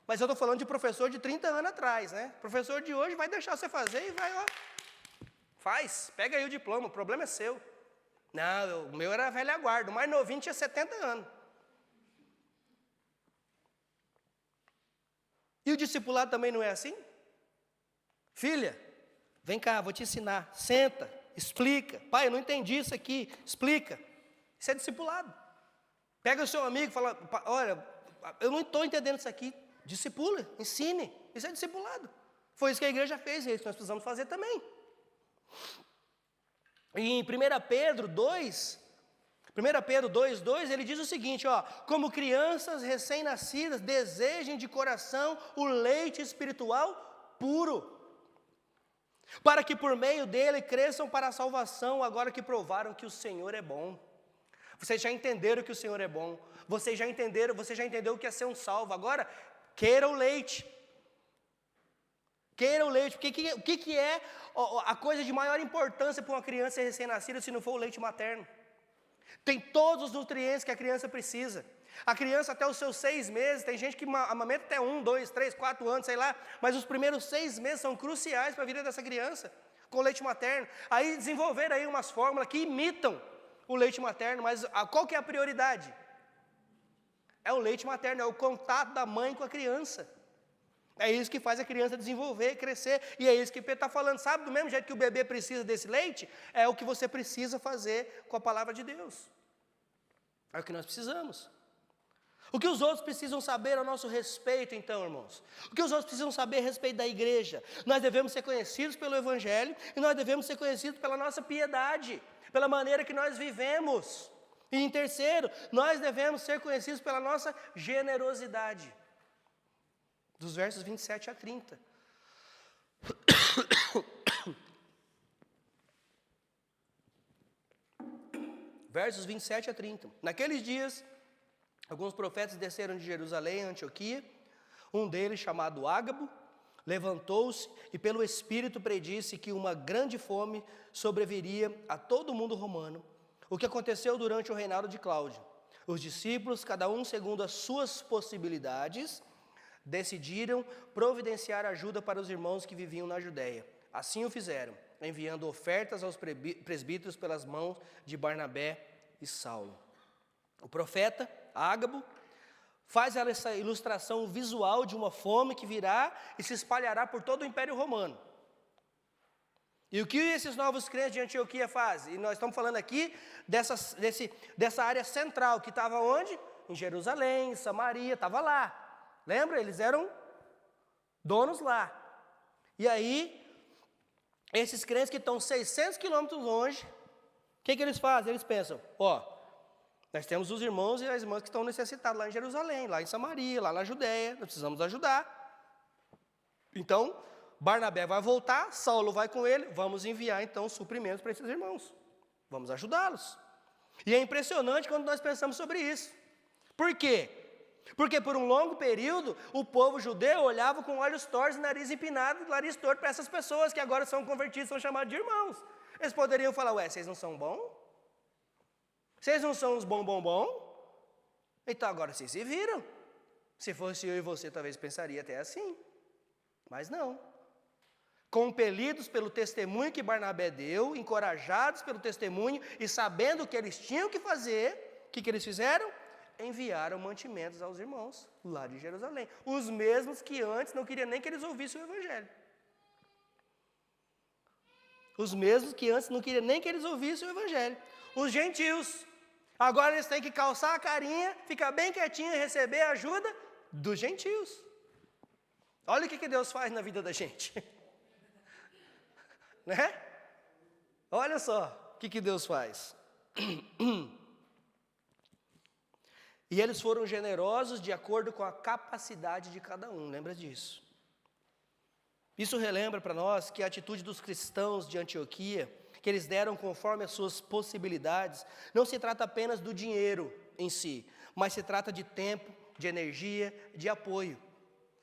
Mas eu estou falando de professor de 30 anos atrás, né? Professor de hoje vai deixar você fazer e vai, ó. Faz, pega aí o diploma, o problema é seu. Não, o meu era velha guarda, o mais novinho tinha 70 anos. E o discipulado também não é assim? Filha, vem cá, vou te ensinar. Senta, explica. Pai, eu não entendi isso aqui, explica. Isso é discipulado. Pega o seu amigo e fala, olha, eu não estou entendendo isso aqui. Discipula, ensine. Isso é discipulado. Foi isso que a igreja fez, e é isso que nós precisamos fazer também. E em 1 Pedro 2:2, ele diz o seguinte, ó, como crianças recém-nascidas, desejem de coração o leite espiritual puro, para que por meio dele cresçam para a salvação, agora que provaram que o Senhor é bom. Vocês já entenderam que o Senhor é bom, você já entendeu o que é ser um salvo, agora queira o leite. Queira o leite, porque o que é a coisa de maior importância para uma criança recém-nascida se não for o leite materno? Tem todos os nutrientes que a criança precisa. A criança até os seus 6 meses, tem gente que amamenta até 1, 2, 3, 4 anos, sei lá, mas os primeiros 6 meses são cruciais para a vida dessa criança, com leite materno. Aí desenvolver aí umas fórmulas que imitam o leite materno, mas qual que é a prioridade? É o leite materno, é o contato da mãe com a criança. É isso que faz a criança desenvolver, crescer, e é isso que Pedro está falando, sabe? Do mesmo jeito que o bebê precisa desse leite, é o que você precisa fazer com a palavra de Deus. É o que nós precisamos. O que os outros precisam saber a nosso respeito, então, irmãos? O que os outros precisam saber a respeito da igreja? Nós devemos ser conhecidos pelo Evangelho e nós devemos ser conhecidos pela nossa piedade, pela maneira que nós vivemos. E em terceiro, nós devemos ser conhecidos pela nossa generosidade. Dos versos 27 a 30. Versos 27 a 30. Naqueles dias, alguns profetas desceram de Jerusalém a Antioquia. Um deles, chamado Ágabo, levantou-se e pelo Espírito predisse que uma grande fome sobreviria a todo o mundo romano, o que aconteceu durante o reinado de Cláudio. Os discípulos, cada um segundo as suas possibilidades, decidiram providenciar ajuda para os irmãos que viviam na Judéia. Assim o fizeram, enviando ofertas aos presbíteros pelas mãos de Barnabé e Saulo. O profeta Ágabo faz essa ilustração visual de uma fome que virá e se espalhará por todo o Império Romano. E o que esses novos crentes de Antioquia fazem? E nós estamos falando aqui dessa área central, que estava onde? Em Jerusalém, em Samaria, estava lá. Lembra? Eles eram donos lá. E aí, esses crentes que estão 600 quilômetros longe, o que eles fazem? Eles pensam, nós temos os irmãos e as irmãs que estão necessitados lá em Jerusalém, lá em Samaria, lá na Judéia, nós precisamos ajudar. Então, Barnabé vai voltar, Saulo vai com ele, vamos enviar então suprimentos para esses irmãos. Vamos ajudá-los. E é impressionante quando nós pensamos sobre isso. Por quê? Porque por um longo período, o povo judeu olhava com olhos tortos e nariz empinado, nariz torto para essas pessoas que agora são convertidos, são chamados de irmãos. Eles poderiam falar, vocês não são bons? Vocês não são uns bom? Então agora vocês se viram. Se fosse eu e você, talvez pensaria até assim. Mas não. Compelidos pelo testemunho que Barnabé deu, encorajados pelo testemunho e sabendo o que eles tinham que fazer, o que eles fizeram? Enviaram mantimentos aos irmãos lá de Jerusalém. Os mesmos que antes não queriam nem que eles ouvissem o Evangelho. Os mesmos que antes não queriam nem que eles ouvissem o Evangelho. Os gentios. Agora eles têm que calçar a carinha, ficar bem quietinho e receber a ajuda dos gentios. Olha o que Deus faz na vida da gente. Né? Olha só o que Deus faz. E eles foram generosos de acordo com a capacidade de cada um, lembra disso? Isso relembra para nós que a atitude dos cristãos de Antioquia, que eles deram conforme as suas possibilidades, não se trata apenas do dinheiro em si, mas se trata de tempo, de energia, de apoio.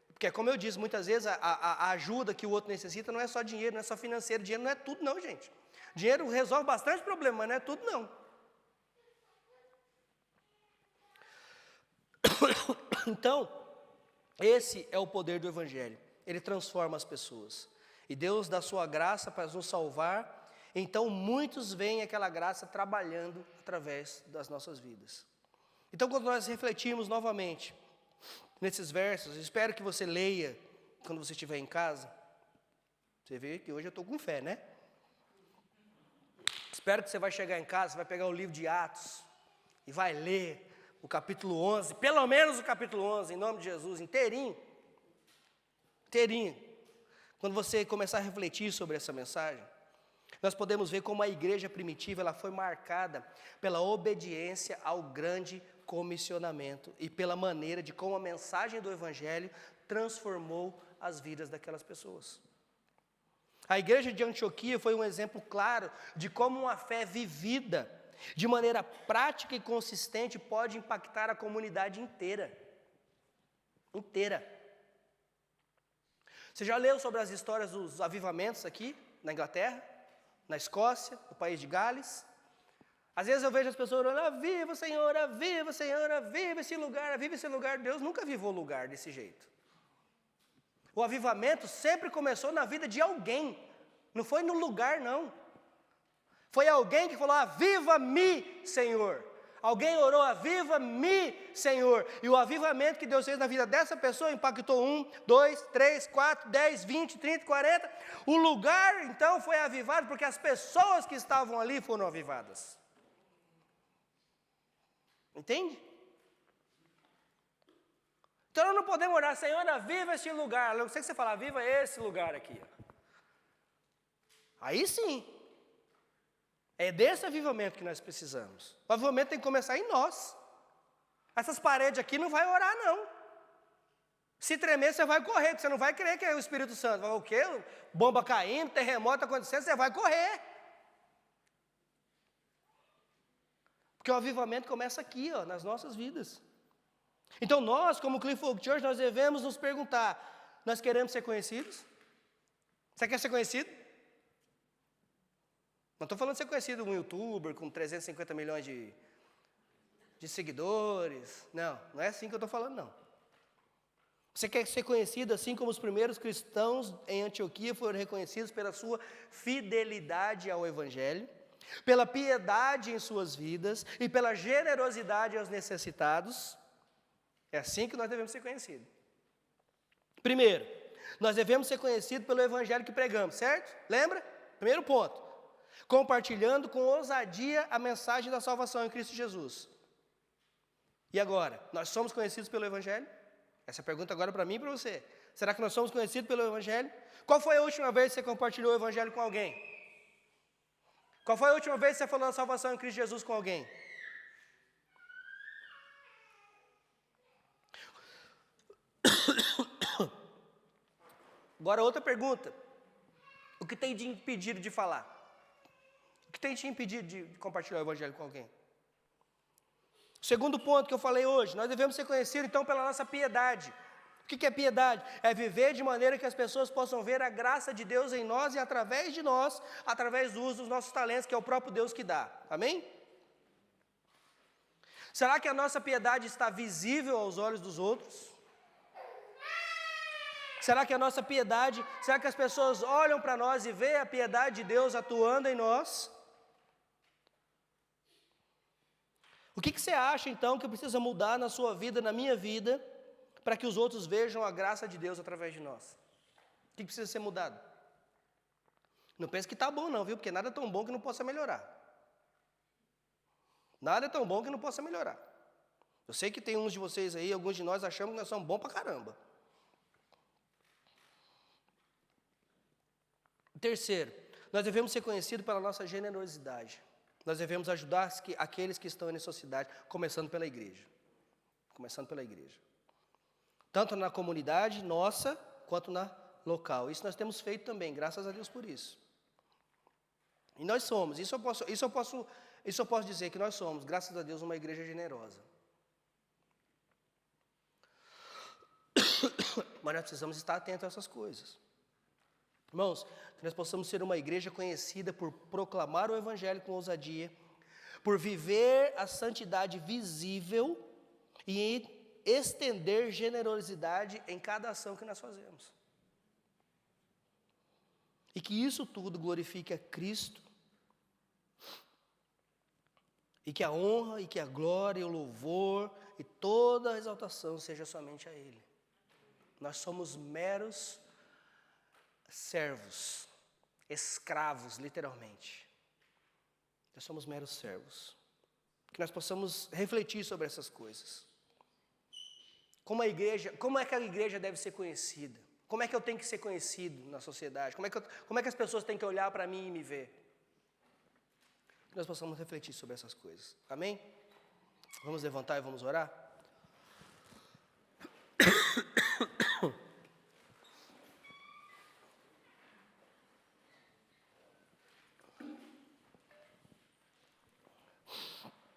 Porque, como eu disse, muitas vezes a ajuda que o outro necessita não é só dinheiro, não é só financeiro, dinheiro não é tudo não, gente. Dinheiro resolve bastante problema, mas não é tudo não. Então, esse é o poder do Evangelho. Ele transforma as pessoas. E Deus dá sua graça para nos salvar. Então, muitos veem aquela graça trabalhando através das nossas vidas. Então, quando nós refletirmos novamente nesses versos, espero que você leia quando você estiver em casa. Você vê que hoje eu estou com fé, né? Espero que você vai chegar em casa, você vai pegar o livro de Atos e vai ler o capítulo 11, pelo menos o capítulo 11, em nome de Jesus, inteirinho. Quando você começar a refletir sobre essa mensagem, nós podemos ver como a igreja primitiva ela foi marcada pela obediência ao grande comissionamento e pela maneira de como a mensagem do Evangelho transformou as vidas daquelas pessoas. A igreja de Antioquia foi um exemplo claro de como uma fé vivida de maneira prática e consistente pode impactar a comunidade inteira. Você já leu sobre as histórias dos avivamentos aqui na Inglaterra, na Escócia, no país de Gales? Às vezes eu vejo as pessoas orando, aviva Senhor, aviva Senhor, aviva esse lugar. Deus nunca avivou lugar desse jeito. O avivamento sempre começou na vida de alguém, não foi no lugar não. Foi alguém que falou, aviva-me, Senhor. Alguém orou, aviva-me, Senhor. E o avivamento que Deus fez na vida dessa pessoa impactou 1, 2, 3, 4, 10, 20, 30, 40. O lugar, então, foi avivado porque as pessoas que estavam ali foram avivadas. Entende? Então nós não podemos orar, Senhor, aviva este lugar. Eu sei que você fala, aviva esse lugar aqui. Aí sim. É desse avivamento que nós precisamos. O avivamento tem que começar em nós. Essas paredes aqui não vai orar, não. Se tremer, você vai correr, porque você não vai crer que é o Espírito Santo. Vai o quê? Bomba caindo, terremoto acontecendo, você vai correr. Porque o avivamento começa aqui, ó, nas nossas vidas. Então nós, como Clifford Church, nós devemos nos perguntar, nós queremos ser conhecidos? Você quer ser conhecido? Não estou falando de ser conhecido um youtuber com 350 milhões de seguidores. Não é assim que eu estou falando, não. Você quer ser conhecido assim como os primeiros cristãos em Antioquia foram reconhecidos pela sua fidelidade ao Evangelho, pela piedade em suas vidas e pela generosidade aos necessitados? É assim que nós devemos ser conhecidos. Primeiro, nós devemos ser conhecidos pelo Evangelho que pregamos, certo? Lembra? Primeiro ponto. Compartilhando com ousadia a mensagem da salvação em Cristo Jesus. E agora, nós somos conhecidos pelo Evangelho? Essa pergunta agora para mim e para você. Será que nós somos conhecidos pelo Evangelho? Qual foi a última vez que você compartilhou o Evangelho com alguém? Qual foi a última vez que você falou da salvação em Cristo Jesus com alguém? Agora outra pergunta. O que tem te impedido de falar? O que tem te impedido de compartilhar o Evangelho com alguém? O segundo ponto que eu falei hoje, nós devemos ser conhecidos então pela nossa piedade. O que é piedade? É viver de maneira que as pessoas possam ver a graça de Deus em nós e através de nós, através do uso dos nossos talentos, que é o próprio Deus que dá. Amém? Será que a nossa piedade está visível aos olhos dos outros? Será que a nossa piedade, será que as pessoas olham para nós e veem a piedade de Deus atuando em nós? O que você acha então que precisa mudar na sua vida, na minha vida, para que os outros vejam a graça de Deus através de nós? O que precisa ser mudado? Não pense que está bom não, viu? Porque nada é tão bom que não possa melhorar. Nada é tão bom que não possa melhorar. Eu sei que tem uns de vocês aí, alguns de nós achamos que nós somos bons pra caramba. Terceiro, nós devemos ser conhecidos pela nossa generosidade. Nós devemos ajudar aqueles que estão em necessidade, começando pela igreja. Começando pela igreja. Tanto na comunidade nossa, quanto na local. Isso nós temos feito também, graças a Deus por isso. E nós somos, isso eu posso dizer que nós somos, graças a Deus, uma igreja generosa. Mas nós precisamos estar atentos a essas coisas. Irmãos, que nós possamos ser uma igreja conhecida por proclamar o Evangelho com ousadia, por viver a santidade visível e estender generosidade em cada ação que nós fazemos. E que isso tudo glorifique a Cristo, e que a honra, e que a glória, e o louvor, e toda a exaltação seja somente a Ele. Nós somos meros servos, escravos, literalmente. Nós somos meros servos. Que nós possamos refletir sobre essas coisas. Como é que a igreja deve ser conhecida? Como é que eu tenho que ser conhecido na sociedade? Como é que as pessoas têm que olhar para mim e me ver? Que nós possamos refletir sobre essas coisas. Amém? Vamos levantar e vamos orar?